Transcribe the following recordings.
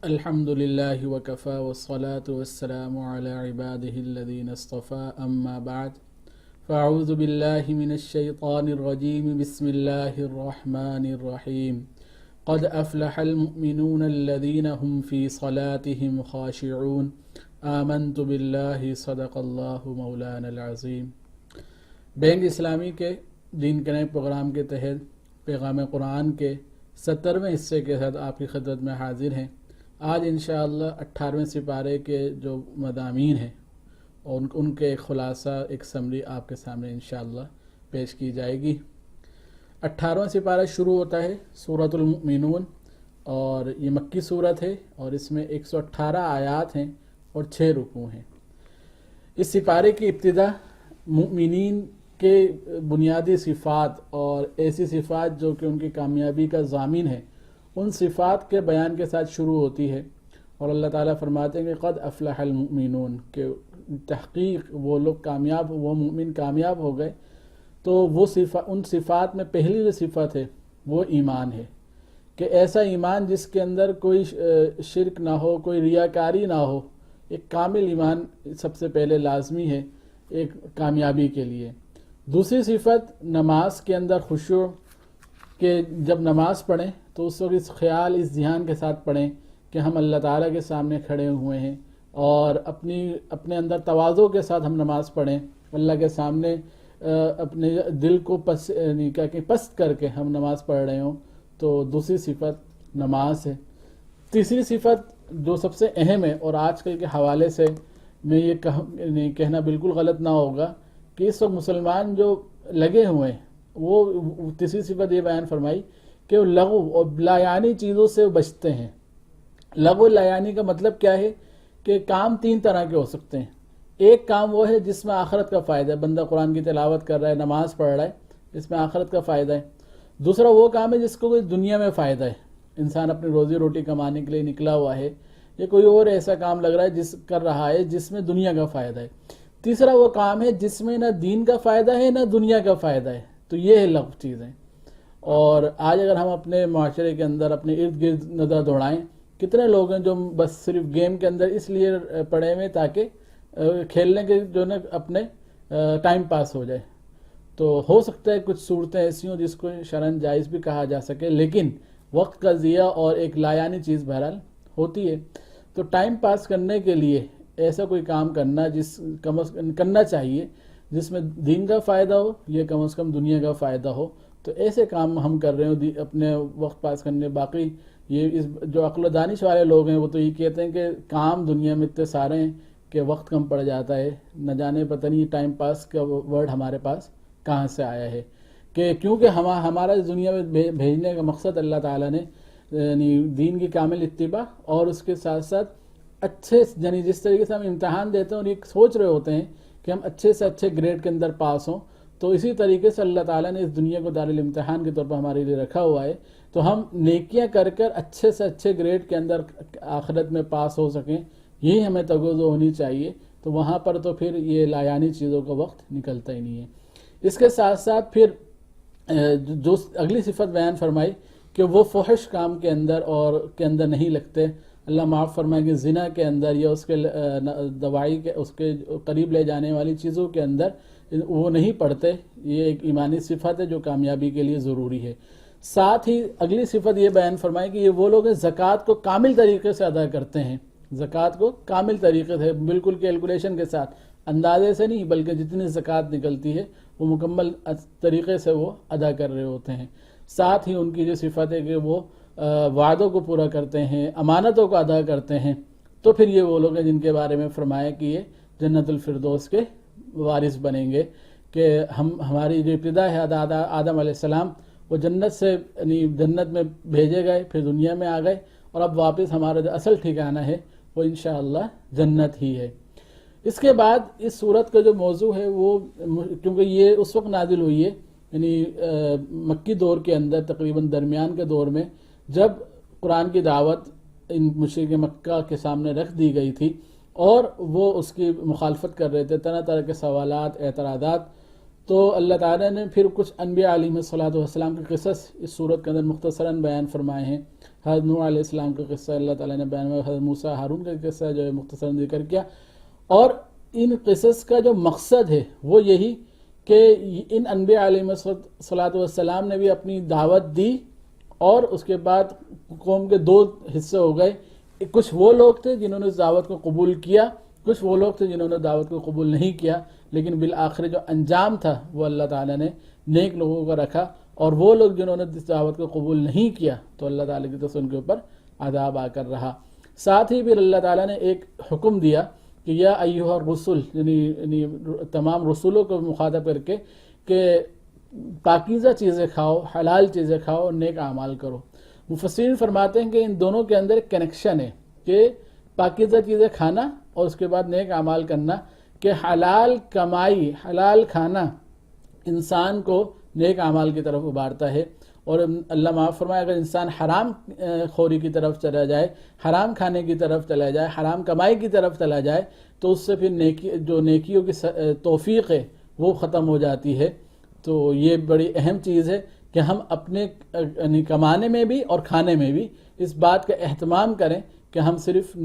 الحمد لله وكفى والصلاة والسلام على عباده الذين اصطفى أما بعد فأعوذ بالله من الشيطان الرجيم بسم الله الرحمن الرحيم قد أفلح المؤمنون الذين هم في صلاتهم خاشعون آمنت بالله صدق الله مولانا العظيم۔ بینک اسلامی کے دین کے نئے پروگرام کے تحت پیغام قرآن کے 70ویں حصے کے ساتھ آپ کی خدمت میں حاضر ہیں۔ آج انشاءاللہ 18ویں سپارے کے جو مضامین ہیں اور ان کے ایک خلاصہ ایک سمری آپ کے سامنے انشاءاللہ پیش کی جائے گی۔ 18واں سپارہ شروع ہوتا ہے سورۃ المؤمنون، اور یہ مکی صورت ہے اور اس میں 118 آیات ہیں اور 6 رکوع ہیں۔ اس سپارے کی ابتدا مؤمنین کے بنیادی صفات اور ایسی صفات جو کہ ان کی کامیابی کا ضامن ہے، ان صفات کے بیان کے ساتھ شروع ہوتی ہے، اور اللہ تعالیٰ فرماتے ہیں کہ قد افلح المؤمنون، کہ تحقیق وہ لوگ کامیاب، وہ مومن کامیاب ہو گئے۔ تو وہ ان صفات میں پہلی جو صفت ہے وہ ایمان ہے، کہ ایسا ایمان جس کے اندر کوئی شرک نہ ہو، کوئی ریاکاری نہ ہو۔ ایک کامل ایمان سب سے پہلے لازمی ہے ایک کامیابی کے لیے۔ دوسری صفت نماز کے اندر خشوع، کہ جب نماز پڑھیں تو اس وقت اس خیال، اس ذہن کے ساتھ پڑھیں کہ ہم اللہ تعالیٰ کے سامنے کھڑے ہوئے ہیں، اور اپنے اندر تواضع کے ساتھ ہم نماز پڑھیں، اللہ کے سامنے اپنے دل کو پست کر کے ہم نماز پڑھ رہے ہوں۔ تو دوسری صفت نماز ہے۔ تیسری صفت جو سب سے اہم ہے، اور آج کل کے حوالے سے میں یہ کہنا بالکل غلط نہ ہوگا کہ اس وقت مسلمان جو لگے ہوئے ہیں، وہ تیسری صفت یہ بیان فرمائی کہ وہ لغو اور لایانی چیزوں سے بچتے ہیں۔ لغو لایانی کا مطلب کیا ہے کہ کام 3 طرح کے ہو سکتے ہیں۔ ایک کام وہ ہے جس میں آخرت کا فائدہ ہے، بندہ قرآن کی تلاوت کر رہا ہے، نماز پڑھ رہا ہے، اس میں آخرت کا فائدہ ہے۔ دوسرا وہ کام ہے جس کو کوئی دنیا میں فائدہ ہے، انسان اپنی روزی روٹی کمانے کے لیے نکلا ہوا ہے، یا کوئی اور ایسا کام لگ رہا ہے کر رہا ہے جس میں دنیا کا فائدہ ہے۔ تیسرا وہ کام ہے جس میں نہ دین کا فائدہ ہے نہ دنیا کا فائدہ ہے، تو یہ ہے لغو چیزیں۔ اور آج اگر ہم اپنے معاشرے کے اندر اپنے ارد گرد نظر دوڑائیں، کتنے لوگ ہیں جو بس صرف گیم کے اندر اس لیے پڑے ہوئے تاکہ کھیلنے کے جو نا اپنے ٹائم پاس ہو جائے۔ تو ہو سکتا ہے کچھ صورتیں ایسی ہوں جس کو شرعاً جائز بھی کہا جا سکے، لیکن وقت کا ضیاع اور ایک لایانی چیز بہرحال ہوتی ہے۔ تو ٹائم پاس کرنے کے لیے ایسا کوئی کام کرنا چاہیے جس میں دین کا فائدہ ہو، یا کم از کم دنیا کا فائدہ ہو۔ تو ایسے کام ہم کر رہے ہوں اپنے وقت پاس کرنے۔ باقی یہ جو عقل و دانش والے لوگ ہیں وہ تو یہ کہتے ہیں کہ کام دنیا میں اتنے سارے ہیں کہ وقت کم پڑ جاتا ہے، نہ جانے پتہ نہیں ٹائم پاس کا ورڈ ہمارے پاس کہاں سے آیا ہے، کہ کیونکہ ہمارا دنیا میں بھیجنے کا مقصد اللہ تعالیٰ نے یعنی دین کی کامل اتباع، اور اس کے ساتھ ساتھ اچھے، یعنی جس طریقے سے ہم امتحان دیتے ہیں اور یہ سوچ رہے ہوتے ہیں کہ ہم اچھے سے اچھے گریڈ کے اندر پاس ہوں، تو اسی طریقے سے اللہ تعالیٰ نے اس دنیا کو دارالامتحان کے طور پر ہمارے لیے رکھا ہوا ہے۔ تو ہم نیکیاں کر اچھے سے اچھے گریڈ کے اندر آخرت میں پاس ہو سکیں، یہی ہمیں توجہ ہونی چاہیے۔ تو وہاں پر تو پھر یہ لایانی چیزوں کا وقت نکلتا ہی نہیں ہے۔ اس کے ساتھ ساتھ پھر جو اگلی صفت بیان فرمائی کہ وہ فحش کام کے اندر نہیں لگتے۔ اللہ معاف فرمائے کہ زنا کے اندر یا اس کے دوائی کے اس کے قریب لے جانے والی چیزوں کے اندر وہ نہیں پڑتے۔ یہ ایک ایمانی صفت ہے جو کامیابی کے لیے ضروری ہے۔ ساتھ ہی اگلی صفت یہ بیان فرمائے کہ یہ وہ لوگ ہیں زکوٰۃ کو کامل طریقے سے ادا کرتے ہیں۔ زکوٰۃ کو کامل طریقے سے، بالکل کیلکولیشن کے ساتھ، اندازے سے نہیں، بلکہ جتنی زکوٰۃ نکلتی ہے وہ مکمل طریقے سے وہ ادا کر رہے ہوتے ہیں۔ ساتھ ہی ان کی جو صفت ہے کہ وہ وعدوں کو پورا کرتے ہیں، امانتوں کو ادا کرتے ہیں۔ تو پھر یہ وہ لوگ ہیں جن کے بارے میں فرمایا کہ یہ جنت الفردوس کے وارث بنیں گے، کہ ہماری جو ابتدا ہے آدم علیہ السلام، وہ جنت سے یعنی جنت میں بھیجے گئے، پھر دنیا میں آ گئے، اور اب واپس ہمارا جو اصل ٹھکانہ ہے وہ انشاءاللہ جنت ہی ہے۔ اس کے بعد اس صورت کا جو موضوع ہے وہ، کیونکہ یہ اس وقت نازل ہوئی ہے یعنی مکی دور کے اندر، تقریباً درمیان کے دور میں، جب قرآن کی دعوت ان مشرک مکہ کے سامنے رکھ دی گئی تھی اور وہ اس کی مخالفت کر رہے تھے، طرح طرح کے سوالات، اعتراضات۔ تو اللہ تعالیٰ نے پھر کچھ انبیاء علیہ الصلوۃ والسلام کے قصص اس صورت کے اندر مختصراً بیان فرمائے ہیں۔ حضرت نوح علیہ السلام کا قصہ اللہ تعالیٰ نے بیان فرمایا، حضرت موسیٰ ہارون کا قصہ جو ہے مختصراً ذکر کیا، اور ان قصص کا جو مقصد ہے وہ یہی کہ ان انبیاء علیہ الصلوۃ والسلام نے بھی اپنی دعوت دی، اور اس کے بعد قوم کے دو حصے ہو گئے، کچھ وہ لوگ تھے جنہوں نے اس دعوت کو قبول کیا، کچھ وہ لوگ تھے جنہوں نے دعوت کو قبول نہیں کیا، لیکن بالآخر جو انجام تھا وہ اللہ تعالیٰ نے نیک لوگوں کو رکھا، اور وہ لوگ جنہوں نے اس دعوت کو قبول نہیں کیا تو اللہ تعالیٰ کی طرف سے ان کے اوپر عذاب آ کر رہا۔ ساتھ ہی پھر اللہ تعالیٰ نے ایک حکم دیا کہ یا ایھا الرسل، یعنی تمام رسولوں کو مخاطب کر کے کہ پاکیزہ چیزیں کھاؤ، حلال چیزیں کھاؤ اور نیک اعمال کرو۔ مفسرین فرماتے ہیں کہ ان دونوں کے اندر ایک کنیکشن ہے کہ پاکیزہ چیزیں کھانا اور اس کے بعد نیک اعمال کرنا، کہ حلال کمائی، حلال کھانا انسان کو نیک اعمال کی طرف ابھارتا ہے، اور اللہ معاف فرمائے اگر انسان حرام خوری کی طرف چلا جائے، حرام کھانے کی طرف چلا جائے، حرام کمائی کی طرف چلا جائے تو اس سے پھر نیکیوں کی توفیق ہے وہ ختم ہو جاتی ہے۔ تو یہ بڑی اہم چیز ہے کہ ہم اپنے کمانے میں بھی اور کھانے میں بھی اس بات کا اہتمام کریں کہ ہم صرف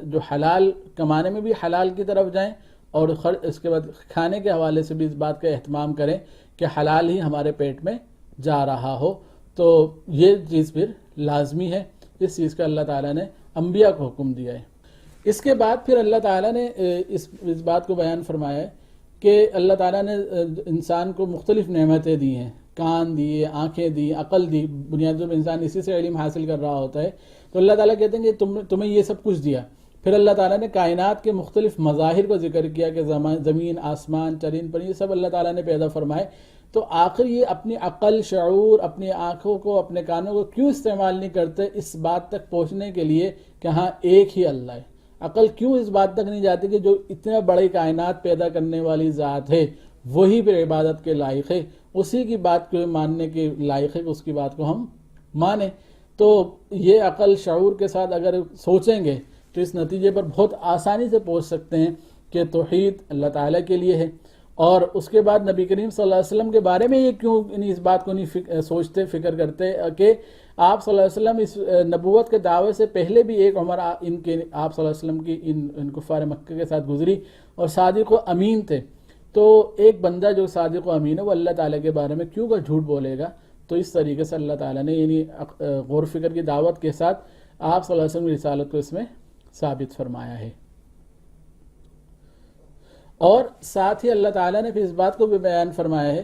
جو حلال کمانے میں بھی حلال کی طرف جائیں، اور اس کے بعد کھانے کے حوالے سے بھی اس بات کا اہتمام کریں کہ حلال ہی ہمارے پیٹ میں جا رہا ہو۔ تو یہ چیز پھر لازمی ہے، اس چیز کا اللہ تعالیٰ نے انبیاء کو حکم دیا ہے۔ اس کے بعد پھر اللہ تعالیٰ نے اس بات کو بیان فرمایا ہے کہ اللہ تعالیٰ نے انسان کو مختلف نعمتیں دی ہیں، کان دیے، آنکھیں دی، عقل دی، بنیادی طور پر انسان اسی سے علم حاصل کر رہا ہوتا ہے۔ تو اللہ تعالیٰ کہتے ہیں کہ تمہیں یہ سب کچھ دیا۔ پھر اللہ تعالیٰ نے کائنات کے مختلف مظاہر کو ذکر کیا کہ زمین، آسمان، چرند پرند، یہ سب اللہ تعالیٰ نے پیدا فرمائے۔ تو آخر یہ اپنی عقل، شعور، اپنی آنکھوں کو، اپنے کانوں کو کیوں استعمال نہیں کرتے اس بات تک پہنچنے کے لیے کہ ہاں ایک ہی اللہ ہے؟ عقل کیوں اس بات تک نہیں جاتی کہ جو اتنا بڑی کائنات پیدا کرنے والی ذات ہے وہی پھر عبادت کے لائق ہے، اسی کی بات کو ماننے کے لائق ہے کہ اس کی بات کو ہم مانیں۔ تو یہ عقل شعور کے ساتھ اگر سوچیں گے تو اس نتیجے پر بہت آسانی سے پہنچ سکتے ہیں کہ توحید اللہ تعالیٰ کے لیے ہے۔ اور اس کے بعد نبی کریم صلی اللہ علیہ وسلم کے بارے میں یہ کیوں اس بات کو نہیں سوچتے، فکر کرتے کہ آپ صلی اللہ علیہ وسلم اس نبوت کے دعوے سے پہلے بھی ایک عمر آپ صلی اللہ علیہ وسلم کی ان کفار مکہ کے ساتھ گزری، اور صادق و امین تھے۔ تو ایک بندہ جو صادق و امین ہے وہ اللہ تعالیٰ کے بارے میں کیوں کا جھوٹ بولے گا؟ تو اس طریقے سے اللہ تعالیٰ نے یعنی غور فکر کی دعوت کے ساتھ آپ صلی اللہ علیہ وسلم کی رسالت کو اس میں ثابت فرمایا ہے۔ اور ساتھ ہی اللہ تعالیٰ نے پھر اس بات کو بھی بیان فرمایا ہے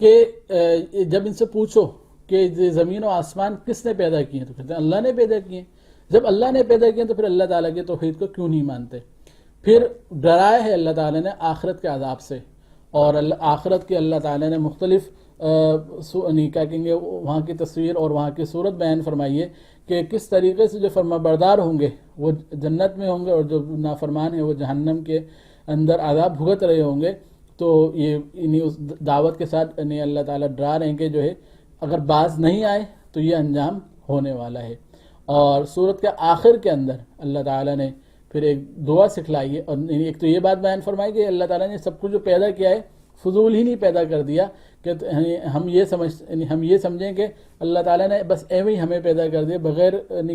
کہ جب ان سے پوچھو کہ زمین و آسمان کس نے پیدا کیے تو کہتے ہیں اللہ نے پیدا کیے۔ جب اللہ نے پیدا کیے تو پھر اللہ تعالیٰ کی توحید کو کیوں نہیں مانتے؟ پھر ڈرایا ہے اللہ تعالیٰ نے آخرت کے عذاب سے، اور آخرت کے اللہ تعالیٰ نے مختلف کیا کہیں گے وہاں کی تصویر اور وہاں کی صورت بیان فرمائی ہے کہ کس طریقے سے جو فرما بردار ہوں گے وہ جنت میں ہوں گے، اور جو نافرمان ہیں وہ جہنم کے اندر عذاب بھگت رہے ہوں گے۔ تو یہ اس دعوت کے ساتھ اللہ تعالیٰ ڈرا رہے ہیں کہ جو ہے اگر باز نہیں آئے تو یہ انجام ہونے والا ہے۔ اور سورت کے آخر کے اندر اللہ تعالیٰ نے پھر ایک دعا سکھلائی ہے، اور ایک تو یہ بات بیان فرمائی کہ اللہ تعالیٰ نے سب کچھ جو پیدا کیا ہے فضول ہی نہیں پیدا کر دیا کہ ہم یہ سمجھیں کہ اللہ تعالیٰ نے بس ایویں ہی ہمیں پیدا کر دیا بغیر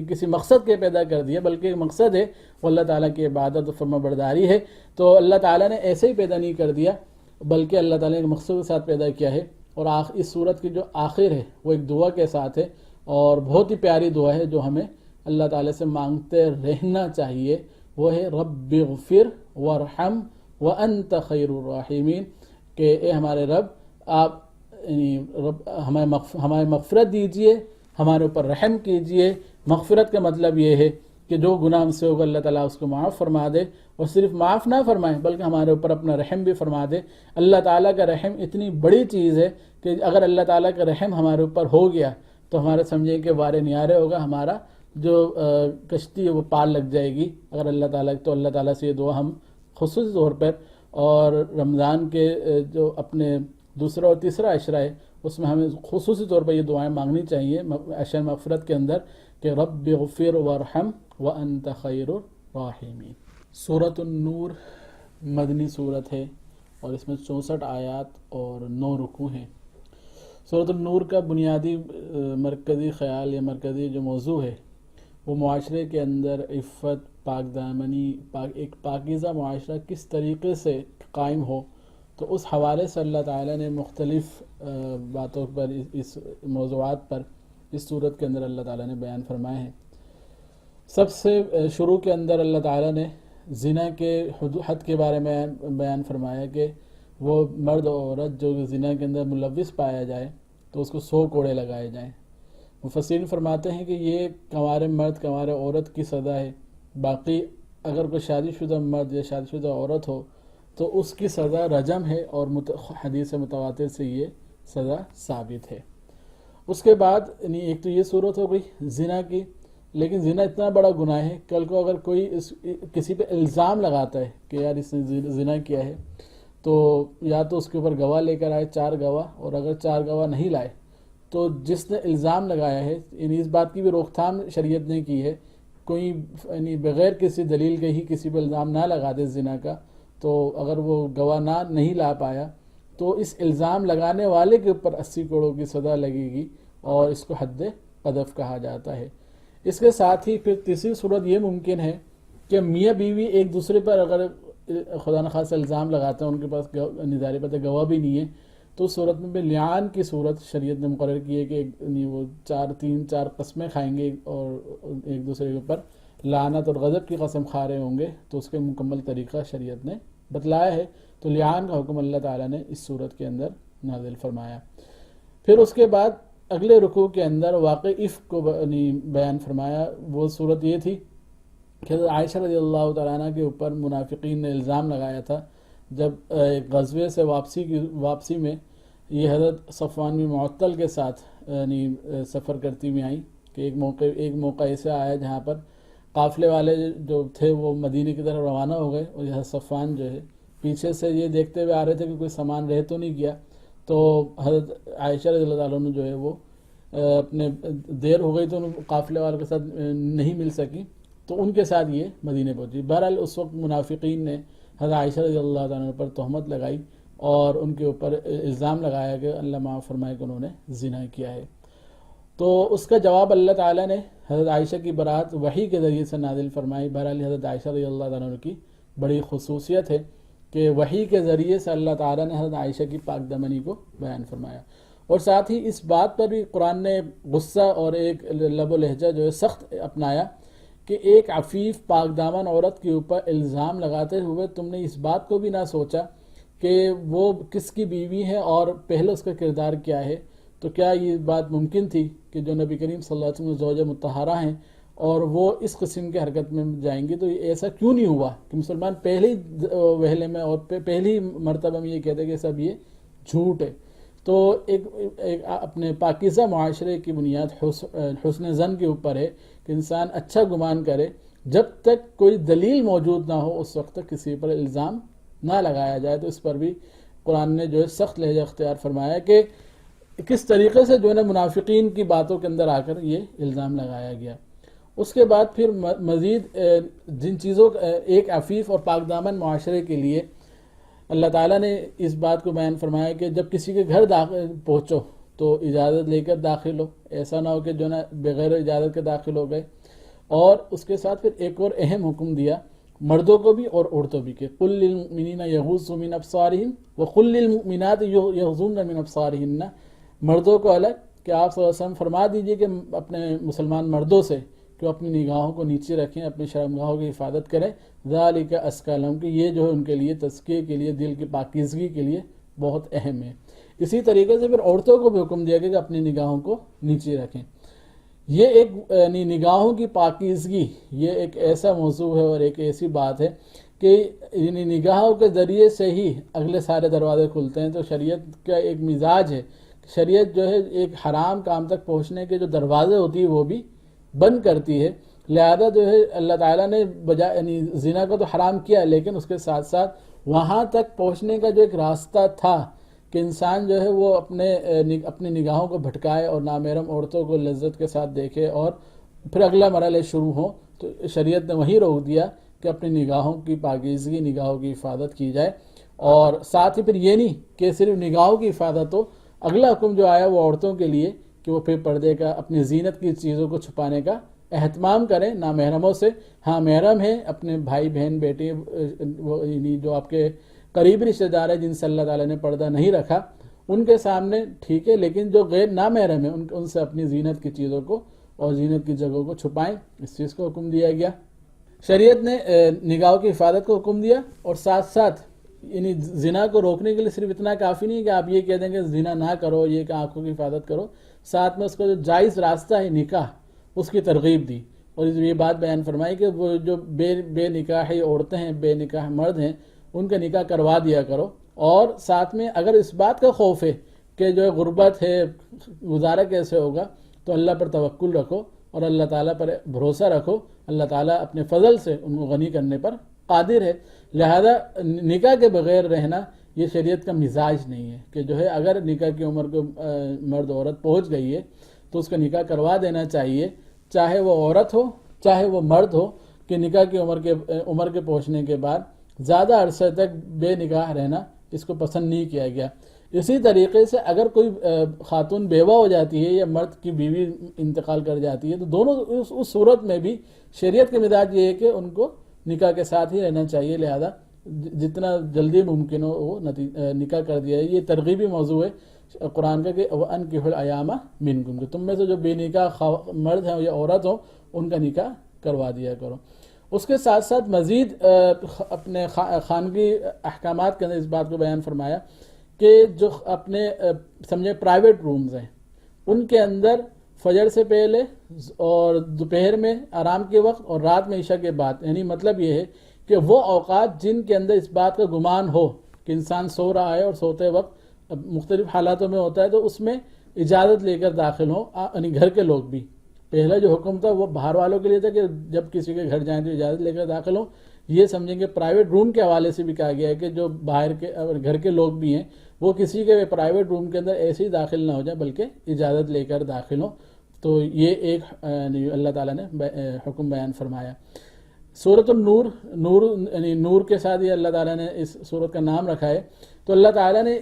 کسی مقصد کے پیدا کر دیا، بلکہ ایک مقصد ہے وہ اللہ تعالیٰ کی عبادت و فرما برداری ہے۔ تو اللہ تعالیٰ نے ایسے ہی پیدا نہیں کر دیا بلکہ اللہ تعالیٰ نے ایک مقصد کے ساتھ پیدا کیا ہے۔ اور اس صورت کی جو آخر ہے وہ ایک دعا کے ساتھ ہے، اور بہت ہی پیاری دعا ہے جو ہمیں اللہ تعالیٰ سے مانگتے رہنا چاہیے، وہ ہے رب اغفر وارحم وانت خیر الراحمین، کہ اے ہمارے رب آپ ہمیں مغفرت دیجئے، ہمارے اوپر رحم کیجئے۔ مغفرت کا مطلب یہ ہے کہ جو گناہ ہم سے ہوگا اللہ تعالیٰ اس کو معاف فرما دے، اور صرف معاف نہ فرمائے بلکہ ہمارے اوپر اپنا رحم بھی فرما دے۔ اللہ تعالیٰ کا رحم اتنی بڑی چیز ہے کہ اگر اللہ تعالیٰ کا رحم ہمارے اوپر ہو گیا تو ہمارے سمجھیں کہ وارے نیارے ہوگا، ہمارا جو کشتی ہے وہ پار لگ جائے گی اگر اللہ تعالیٰ سے یہ دعا ہم خصوصی طور پر، اور رمضان کے جو اپنے دوسرا اور تیسرا عشرہ ہے اس میں ہمیں خصوصی طور پر یہ دعائیں مانگنی چاہیے عشر مغفرت کے اندر کہ رب اغفر وارحم وانت خیر الراحمین۔ سورۃ النور مدنی صورت ہے، اور اس میں 64 آیات اور 9 رکوع ہیں۔ سورۃ النور کا بنیادی مرکزی خیال یا مرکزی جو موضوع ہے وہ معاشرے کے اندر عفت، پاک دامنی، ایک پاکیزہ معاشرہ کس طریقے سے قائم ہو، تو اس حوالے سے اللہ تعالیٰ نے مختلف باتوں پر، اس موضوعات پر اس صورت کے اندر اللہ تعالیٰ نے بیان فرمائے ہیں۔ سب سے شروع کے اندر اللہ تعالیٰ نے زنا کے حد کے بارے میں بیان فرمایا کہ وہ مرد اور عورت جو زنا کے اندر ملوث پایا جائے تو اس کو 100 کوڑے لگائے جائیں۔ مفسرین فرماتے ہیں کہ یہ کنوارے مرد کنوارے عورت کی سزا ہے، باقی اگر کوئی شادی شدہ مرد یا شادی شدہ عورت ہو تو اس کی سزا رجم ہے، اور حدیث متواتر سے یہ سزا ثابت ہے۔ اس کے بعد یعنی ایک تو یہ صورت ہو گئی زنا کی، لیکن زنا اتنا بڑا گناہ ہے، کل کو اگر کوئی کسی پہ الزام لگاتا ہے کہ یار اس نے زنا کیا ہے، تو یا تو اس کے اوپر گواہ لے کر آئے 4 گواہ، اور اگر 4 گواہ نہیں لائے تو جس نے الزام لگایا ہے، یعنی اس بات کی بھی روک تھام شریعت نے کی ہے، کوئی یعنی بغیر کسی دلیل کے ہی کسی پہ الزام نہ لگا دے زنا کا، تو اگر وہ گواہ نہیں لا پایا تو اس الزام لگانے والے کے اوپر 80 کوڑوں کی سزا لگے گی، اور اس کو حد قذف کہا جاتا ہے۔ اس کے ساتھ ہی پھر تیسری صورت یہ ممکن ہے کہ میاں بیوی ایک دوسرے پر اگر خدا نخواستہ الزام لگاتے ہیں، ان کے پاس ظاہر بات ہے گواہ بھی نہیں ہے، تو اس صورت میں بھی لعان کی صورت شریعت نے مقرر کی ہے کہ وہ 4 قسمیں کھائیں گے اور ایک دوسرے کے اوپر لعنت اور غضب کی قسم کھا رہے ہوں گے، تو اس کے مکمل طریقہ شریعت نے بتلایا ہے۔ تو لعان کا حکم اللہ تعالیٰ نے اس صورت کے اندر نازل فرمایا۔ پھر اس کے بعد اگلے رکوع کے اندر واقع عفق کو بیان فرمایا۔ وہ صورت یہ تھی کہ عائشہ رضی اللہ تعالیٰ عنہ کے اوپر منافقین نے الزام لگایا تھا جب غزوے سے واپسی میں یہ حضرت صفوان بن معطل کے ساتھ سفر کرتی ہوئی آئیں کہ ایک موقع ایسا آیا جہاں پر قافلے والے جو تھے وہ مدینے کی طرف روانہ ہو گئے، اور حضرت صفوان جو ہے پیچھے سے یہ دیکھتے ہوئے آ رہے تھے کہ کوئی سامان رہ تو نہیں گیا، تو حضرت عائشہ رضی اللہ عنہ جو ہے وہ اپنے دیر ہو گئی تو ان قافلے والوں کے ساتھ نہیں مل سکی، تو ان کے ساتھ یہ مدینے پہنچی۔ بہرحال اس وقت منافقین نے حضرت عائشہ رضی اللہ عنہ پر تہمت لگائی اور ان کے اوپر الزام لگایا کہ اللہ معاف فرمائے کہ انہوں نے زنا کیا ہے۔ تو اس کا جواب اللہ تعالیٰ نے حضرت عائشہ کی برات وحی کے ذریعے سے نازل فرمائی۔ بہرحال حضرت عائشہ رضی اللہ عنہ کی بڑی خصوصیت ہے کہ وحی کے ذریعے سے اللہ تعالیٰ نے حضرت عائشہ کی پاک دمنی کو بیان فرمایا، اور ساتھ ہی اس بات پر بھی قرآن نے غصہ اور ایک لب و لہجہ جو ہے سخت اپنایا کہ ایک عفیف پاک دامن عورت کے اوپر الزام لگاتے ہوئے تم نے اس بات کو بھی نہ سوچا کہ وہ کس کی بیوی ہے اور پہلے اس کا کردار کیا ہے، تو کیا یہ بات ممکن تھی کہ جو نبی کریم صلی اللہ علیہ وسلم زوجہ مطہرہ ہیں اور وہ اس قسم کے حرکت میں جائیں گی؟ تو ایسا کیوں نہیں ہوا کہ مسلمان پہلی وہلے میں اور پہلی مرتبہ میں یہ کہتے کہ سب یہ جھوٹ ہے؟ تو ایک اپنے پاکیزہ معاشرے کی بنیاد حسن ظن کے اوپر ہے کہ انسان اچھا گمان کرے، جب تک کوئی دلیل موجود نہ ہو اس وقت تک کسی پر الزام نہ لگایا جائے۔ تو اس پر بھی قرآن نے جو ہے سخت لہجہ اختیار فرمایا کہ کس طریقے سے جو ہے نا منافقین کی باتوں کے اندر آ کر یہ الزام لگایا گیا۔ اس کے بعد پھر مزید جن چیزوں ایک عفیف اور پاک دامن معاشرے کے لیے اللہ تعالیٰ نے اس بات کو بیان فرمایا کہ جب کسی کے گھر پہنچو تو اجازت لے کر داخل ہو، ایسا نہ ہو کہ جو نا بغیر اجازت کے داخل ہو گئے۔ اور اس کے ساتھ پھر ایک اور اہم حکم دیا مردوں کو بھی اور عورتوں بھی کہ قل للمؤمنین یغضوا من ابصارہم وقل للمؤمنات یغضضن من ابصارہن، مردوں کو الگ کہ آپ صلی اللہ علیہ وسلم فرما دیجئے کہ اپنے مسلمان مردوں سے کہ وہ اپنی نگاہوں کو نیچے رکھیں، اپنی شرمگاہوں کی حفاظت کریں، ذالک ازکی لہم، کہ یہ جو ہے ان کے لیے تزکیے کے لیے، دل کی پاکیزگی کے لیے بہت اہم ہے۔ اسی طریقے سے پھر عورتوں کو بھی حکم دیا گیا کہ اپنی نگاہوں کو نیچے رکھیں۔ یہ ایک نگاہوں کی پاکیزگی یہ ایک ایسا موضوع ہے اور ایک ایسی بات ہے کہ نگاہوں کے ذریعے سے ہی اگلے سارے دروازے کھلتے ہیں۔ تو شریعت کا ایک مزاج ہے، شریعت جو ہے ایک حرام کام تک پہنچنے کے جو دروازے ہوتی ہے وہ بھی بند کرتی ہے۔ لہذا جو ہے اللہ تعالیٰ نے بجائے زنا کو تو حرام کیا، لیکن اس کے ساتھ ساتھ وہاں تک پہنچنے کا جو ایک راستہ تھا کہ انسان جو ہے وہ اپنی نگاہوں کو بھٹکائے اور نامحرم عورتوں کو لذت کے ساتھ دیکھے اور پھر اگلا مرحلہ شروع ہو، تو شریعت نے وہیں روک دیا کہ اپنی نگاہوں کی پاکیزگی، نگاہوں کی حفاظت کی جائے۔ اور ساتھ ہی پھر یہ نہیں کہ صرف نگاہوں کی حفاظت ہو، اگلا حکم جو آیا وہ عورتوں کے لیے کہ وہ پھر پردے کا، اپنی زینت کی چیزوں کو چھپانے کا اہتمام کریں نامحرموں سے۔ ہاں محرم ہیں اپنے بھائی بہن بیٹے، وہ یعنی جو آپ کے قریبی رشتہ دار ہیں جن سے اللہ تعالیٰ نے پردہ نہیں رکھا، ان کے سامنے ٹھیک ہے، لیکن جو غیر نامحرم ہیں ان سے اپنی زینت کی چیزوں کو اور زینت کی جگہوں کو چھپائیں، اس چیز کو حکم دیا گیا۔ شریعت نے نگاہوں کی حفاظت کو حکم دیا، اور ساتھ ساتھ یعنی زنا کو روکنے کے لیے صرف اتنا کافی نہیں کہ آپ یہ کہہ دیں کہ زنا نہ کرو، یہ کہ آنکھوں کی حفاظت کرو، ساتھ میں اس کا جو جائز راستہ ہے نکاح، اس کی ترغیب دی، اور یہ بات بیان فرمائی کہ وہ جو بے نکاحی عورتیں ہیں، بے نکاح مرد ہیں، ان کا نکاح کروا دیا کرو، اور ساتھ میں اگر اس بات کا خوف ہے کہ جو غربت ہے، گزارا کیسے ہوگا، تو اللہ پر توکل رکھو اور اللہ تعالیٰ پر بھروسہ رکھو، اللہ تعالیٰ اپنے فضل سے ان کو غنی کرنے پر قادر ہے۔ لہذا نکاح کے بغیر رہنا یہ شریعت کا مزاج نہیں ہے کہ جو ہے اگر نکاح کی عمر کو مرد عورت پہنچ گئی ہے تو اس کا نکاح کروا دینا چاہیے، چاہے وہ عورت ہو چاہے وہ مرد ہو، کہ نکاح کی عمر کے پہنچنے کے بعد زیادہ عرصے تک بے نکاح رہنا اس کو پسند نہیں کیا گیا۔ اسی طریقے سے اگر کوئی خاتون بیوہ ہو جاتی ہے یا مرد کی بیوی انتقال کر جاتی ہے تو دونوں اس صورت میں بھی شریعت کے مزاج یہ ہے کہ ان کو نکاح کے ساتھ ہی رہنا چاہیے، لہذا جتنا جلدی ممکن ہو وہ نکاح کر دیا ہے۔ یہ ترغیبی موضوع ہے قرآن کا کہ وَأَنكِحُوا الْأَيَامَ مِنكُمْ، کہ تم میں سے جو بے نکاح مرد ہیں یا عورت ہوں ان کا نکاح کروا دیا کرو۔ اس کے ساتھ ساتھ مزید اپنے خانگی احکامات کے اندر اس بات کو بیان فرمایا کہ جو اپنے سمجھے پرائیویٹ رومز ہیں ان کے اندر فجر سے پہلے اور دوپہر میں آرام کے وقت اور رات میں عشاء کے بعد، یعنی مطلب یہ ہے کہ وہ اوقات جن کے اندر اس بات کا گمان ہو کہ انسان سو رہا ہے اور سوتے وقت مختلف حالاتوں میں ہوتا ہے تو اس میں اجازت لے کر داخل ہوں، یعنی گھر کے لوگ بھی۔ پہلا جو حکم تھا وہ باہر والوں کے لیے تھا کہ جب کسی کے گھر جائیں تو اجازت لے کر داخل ہوں، یہ سمجھیں کہ پرائیویٹ روم کے حوالے سے بھی کہا گیا ہے کہ جو باہر کے گھر کے لوگ بھی ہیں وہ کسی کے پرائیویٹ روم کے اندر ایسے ہی داخل نہ ہو جائیں بلکہ اجازت لے کر داخل ہوں۔ تو یہ ایک اللہ تعالیٰ نے حکم بیان فرمایا۔ سورۃ النور، نور یعنی نور کے ساتھ یہ اللہ تعالیٰ نے اس سورت کا نام رکھا ہے۔ تو اللہ تعالیٰ نے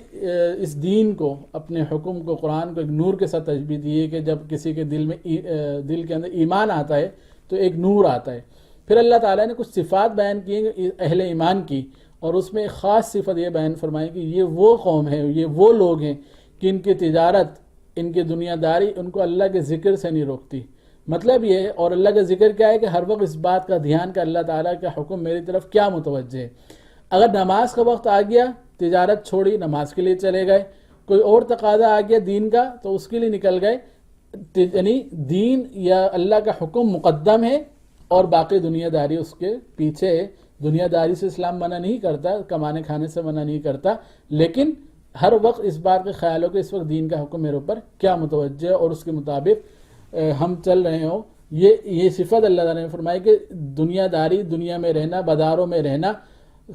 اس دین کو، اپنے حکم کو، قرآن کو ایک نور کے ساتھ تشبیہ دی ہے کہ جب کسی کے دل کے اندر ایمان آتا ہے تو ایک نور آتا ہے۔ پھر اللہ تعالیٰ نے کچھ صفات بیان کی ہیں اہل ایمان کی، اور اس میں ایک خاص صفت یہ بیان فرمائی کہ یہ وہ قوم ہے، یہ وہ لوگ ہیں کہ ان کی تجارت، ان کی دنیا داری ان کو اللہ کے ذکر سے نہیں روکتی۔ مطلب یہ ہے، اور اللہ کا ذکر کیا ہے کہ ہر وقت اس بات کا دھیان کہ اللہ تعالیٰ کا حکم میری طرف کیا متوجہ ہے۔ اگر نماز کا وقت آ گیا، تجارت چھوڑی، نماز کے لیے چلے گئے، کوئی اور تقاضا آ گیا دین کا تو اس کے لیے نکل گئے، یعنی دین یا اللہ کا حکم مقدم ہے اور باقی دنیا داری اس کے پیچھے ہے۔ دنیا داری سے اسلام منع نہیں کرتا، کمانے کھانے سے منع نہیں کرتا، لیکن ہر وقت اس بات کا خیال ہو کہ اس وقت دین کا حکم میرے اوپر کیا متوجہ ہے اور اس کے مطابق ہم چل رہے ہوں۔ یہ صفت اللہ تعالیٰ نے فرمائی کہ دنیا داری، دنیا میں رہنا، بازاروں میں رہنا،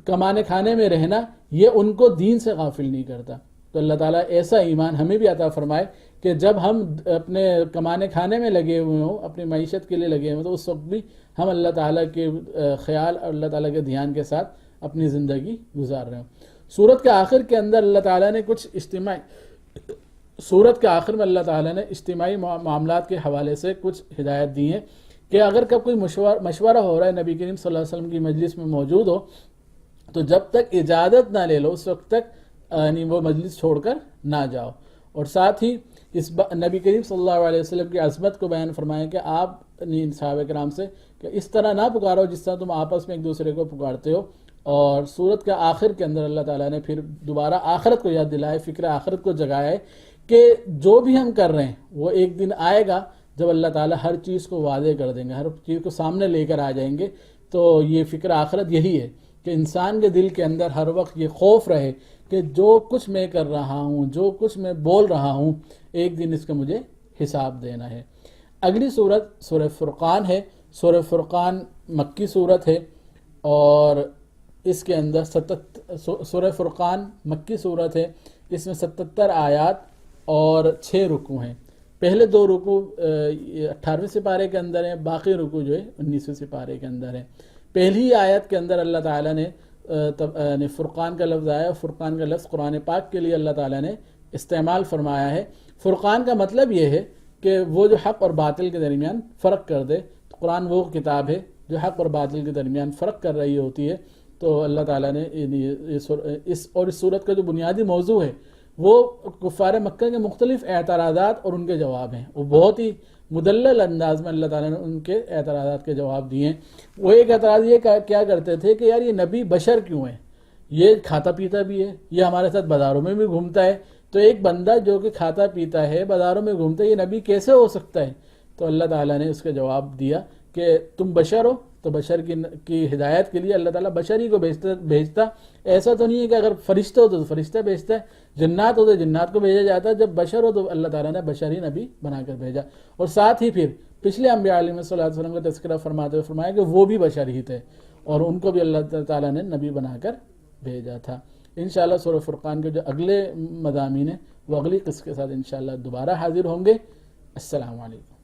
کمانے کھانے میں رہنا، یہ ان کو دین سے غافل نہیں کرتا۔ تو اللہ تعالیٰ ایسا ایمان ہمیں بھی عطا فرمائے کہ جب ہم اپنے کمانے کھانے میں لگے ہوئے ہوں، اپنی معیشت کے لیے لگے ہوئے ہوں، تو اس وقت بھی ہم اللہ تعالیٰ کے خیال اور اللہ تعالیٰ کے دھیان کے ساتھ اپنی زندگی گزار رہے ہوں۔ سورت کے آخر کے اندر اللہ تعالیٰ نے سورت کے آخر میں اللہ تعالیٰ نے اجتماعی معاملات کے حوالے سے کچھ ہدایت دی ہیں کہ اگر کب کوئی مشورہ ہو رہا ہے نبی کریم صلی اللہ علیہ وسلم کی مجلس میں موجود ہو تو جب تک اجازت نہ لے لو اس وقت تک یعنی وہ مجلس چھوڑ کر نہ جاؤ۔ اور ساتھ ہی اس نبی کریم صلی اللہ علیہ وسلم کی عظمت کو بیان فرمائیں کہ آپ صحابہ کرام سے کہ اس طرح نہ پکارو جس طرح تم آپس میں ایک دوسرے کو پکارتے ہو۔ اور سورت کے آخر کے اندر اللہ تعالیٰ نے پھر دوبارہ آخرت کو یاد دلائے، فکر آخرت کو جگایا ہے کہ جو بھی ہم کر رہے ہیں وہ ایک دن آئے گا جب اللہ تعالیٰ ہر چیز کو واضح کر دیں گے، ہر چیز کو سامنے لے کر آ جائیں گے۔ تو یہ فکر آخرت یہی ہے کہ انسان کے دل کے اندر ہر وقت یہ خوف رہے کہ جو کچھ میں کر رہا ہوں، جو کچھ میں بول رہا ہوں، ایک دن اس کا مجھے حساب دینا ہے۔ اگلی سورت سورہ فرقان ہے۔ سورہ فرقان مکی سورت ہے اور اس کے اندر سورہ فرقان مکی صورت ہے، اس میں 77 آیات اور 6 رکوع ہیں۔ پہلے 2 رکوع 18ویں سپارے کے اندر ہیں، باقی رکوع جو ہے 19ویں سپارے کے اندر ہیں۔ پہلی آیت کے اندر اللہ تعالیٰ نے یعنی فرقان کا لفظ آیا ہے، فرقان کا لفظ قرآن پاک کے لیے اللہ تعالیٰ نے استعمال فرمایا ہے۔ فرقان کا مطلب یہ ہے کہ وہ جو حق اور باطل کے درمیان فرق کر دے، تو قرآن وہ کتاب ہے جو حق اور باطل کے درمیان فرق کر رہی ہوتی ہے۔ تو اللہ تعالیٰ نے اس صورت کا جو بنیادی موضوع ہے وہ کفار مکہ کے مختلف اعتراضات اور ان کے جواب ہیں۔ وہ بہت ہی مدلل انداز میں اللہ تعالیٰ نے ان کے اعتراضات کے جواب دیے ہیں۔ وہ ایک اعتراض یہ کیا کرتے تھے کہ یار یہ نبی بشر کیوں ہے، یہ کھاتا پیتا بھی ہے، یہ ہمارے ساتھ بازاروں میں بھی گھومتا ہے، تو ایک بندہ جو کہ کھاتا پیتا ہے، بازاروں میں گھومتا ہے، یہ نبی کیسے ہو سکتا ہے؟ تو اللہ تعالیٰ نے اس کا جواب دیا کہ تم بشر ہو تو بشر کی ہدایت کے لیے اللہ تعالیٰ بشر ہی کو بھیجتا۔ ایسا تو نہیں ہے کہ اگر فرشتہ ہو تو فرشتہ بھیجتا ہے، جنات ہو تو جنات کو بھیجا جاتا ہے، جب بشر ہو تو اللہ تعالیٰ نے بشر ہی نبی بنا کر بھیجا۔ اور ساتھ ہی پھر پچھلے انبیاء علیہ صلی اللہ علیہ وسلم کا تذکرہ فرماتے ہوئے فرمایا کہ وہ بھی بشر ہی تھے اور ان کو بھی اللہ تعالیٰ نے نبی بنا کر بھیجا تھا۔ انشاءاللہ سورہ فرقان کے جو اگلے مضامین ہیں وہ اگلی قسط کے ساتھ انشاءاللہ دوبارہ حاضر ہوں گے۔ السلام علیکم۔